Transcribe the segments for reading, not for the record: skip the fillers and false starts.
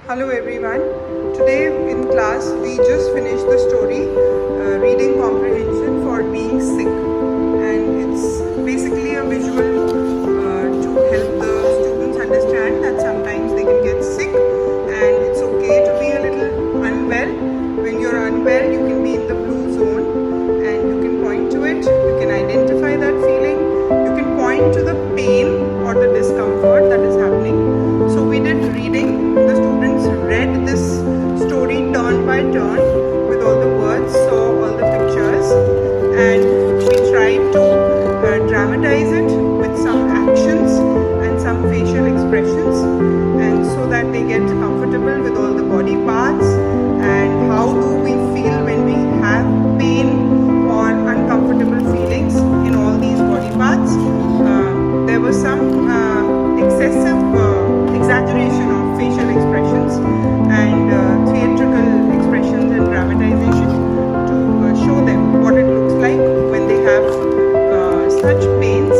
Hello everyone. Today in class we just finished the story reading comprehension for being sick, and it's basically a visual to help the students understand that sometimes they can get sick and it's okay to be a little unwell. When you're unwell, you can be in the blue zone and you can point to it, you can identify that feeling, you can point to the pain or the discomfort that is happening. So we did reading. The students read this story turn by turn with all the words, saw all the pictures, and we tried to dramatize it with some actions and some facial expressions, and so that they get comfortable with all the body parts and how do we feel when we have pain or uncomfortable feelings in all these body parts. There was some excessive exaggeration of facial expressions and theatrical expressions and dramatization to show them what it looks like when they have such pains.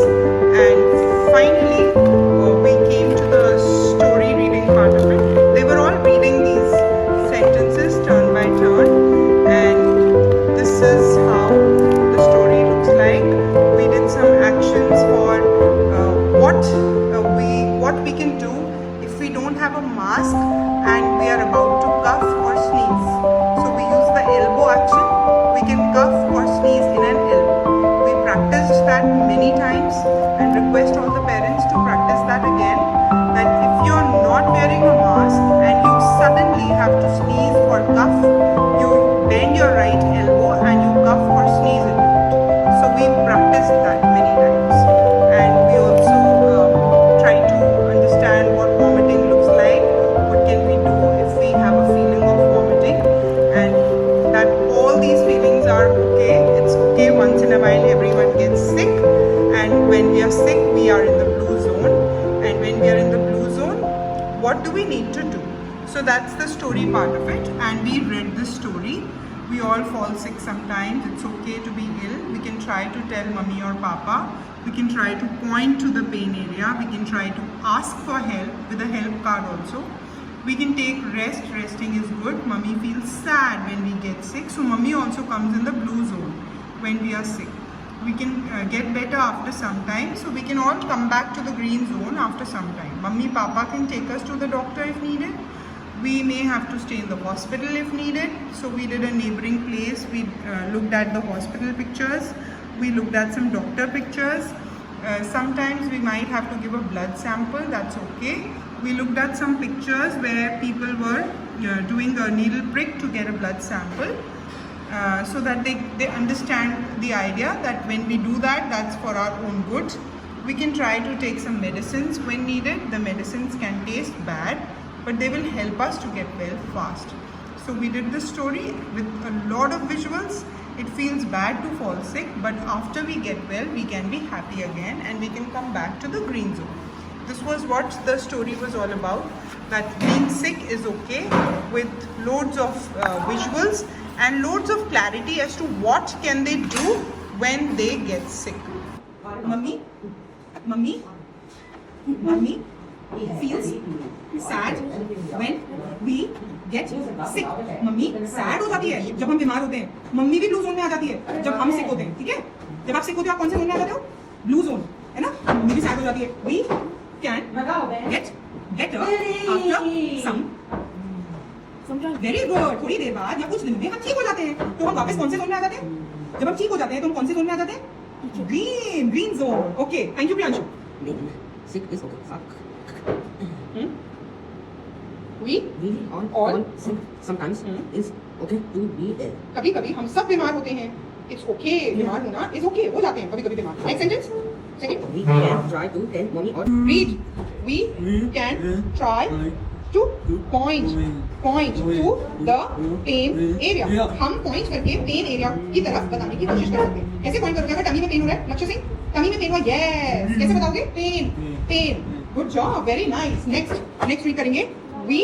And finally we came to the story reading part of it. They were all reading these sentences turn by turn, and this is how the story looks like. We did some actions for what we can do if we don't have a mask and we are about to cough or sneeze. So we use the elbow action. We can cough or sneeze in an elbow. We practiced that many times and request all the parents to practice that again, that if you're not wearing a mask and you suddenly have to sneeze or cough, you bend your right elbow and you cough or sneeze into it. So we practiced that many times, and we also try to understand what vomiting looks like, what can we do if we have a feeling of vomiting, and that all these feelings are okay. It's okay once in a while, everyone gets sick, and when we are sick we are in the blue zone, and when we are in the blue zone, what do we need to do? So that's the story part of it, and we read the story. We all fall sick sometimes. It's okay to be ill. We can try to tell mummy or papa. We can try to point to the pain area. We can try to ask for help with a help card also. We can take rest. Resting is good. Mummy feels sad when we get sick. So mummy also comes in the blue zone when we are sick. We can get better after some time. So we can all come back to the green zone after some time. Mummy, papa can take us to the doctor if needed. We may have to stay in the hospital if needed. So we did a neighboring place. We looked at the hospital pictures. We looked at some doctor pictures. Sometimes we might have to give a blood sample. That's okay. We looked at some pictures where people were doing a needle prick to get a blood sample, so that they understand the idea that when we do that, that's for our own good. We can try to take some medicines when needed. The medicines can taste bad, but they will help us to get well fast. So we did the story with a lot of visuals. It feels bad to fall sick, but after we get well, we can be happy again and we can come back to the green zone. This was what the story was all about, that being sick is okay, with loads of visuals and loads of clarity as to what can they do when they get sick. Mummy feels sad when we get sick. Mummy sad हो जाती है जब हम बीमार होते हैं. Mummy भी blue zone में आ जाती है जब हम सिक होते हैं. ठीक है, जब आप सिक होते हो आप कौन से जोन में आ जाते हो? ब्लू जोन, है ना? मम्मी भी सैड हो जाती है. We can get better after some very good. थोड़ी देर बाद या कुछ दिन में हम ठीक हो जाते हैं. तो हम वापस कौन से जोन में आ जाते हैं? जब हम ठीक हो जाते हैं तो हम कौन से जोन में आ जाते हैं? Green zone. Okay, thank you Priyanshu. Sick is okay. We all sick sometimes is okay to be ill. कभी कभी हम सब बीमार होते हैं. It's okay. बीमार होना is okay. हो जाते हैं कभी कभी बीमार. Next sentence. Second. We can try to tell mommy or Read. We can try to point to the pain area. हम point करके pain area की तरफ बताने की कोशिश कर सकते हैं. कैसे point करोगे? अगर टमी में पेन हो रहा है, लक्ष्य सिंह, टमी में पेन हुआ, yes. कैसे बताओगे? Pain. Good job. Very nice. Next read करेंगे. We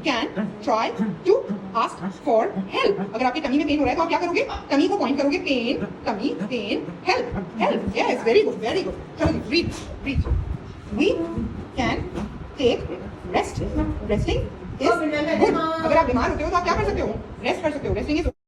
can try to ask for help. अगर आपके टमी में पेन हो रहा है तो आप क्या करोगे? टमी को पॉइंट करोगे. Pain, tummy, pain, help. Yes, very good. चलो read. We can take rest. Resting is good. अगर आप बीमार होते हो तो आप क्या कर सकते हो? रेस्ट कर सकते हो. Resting is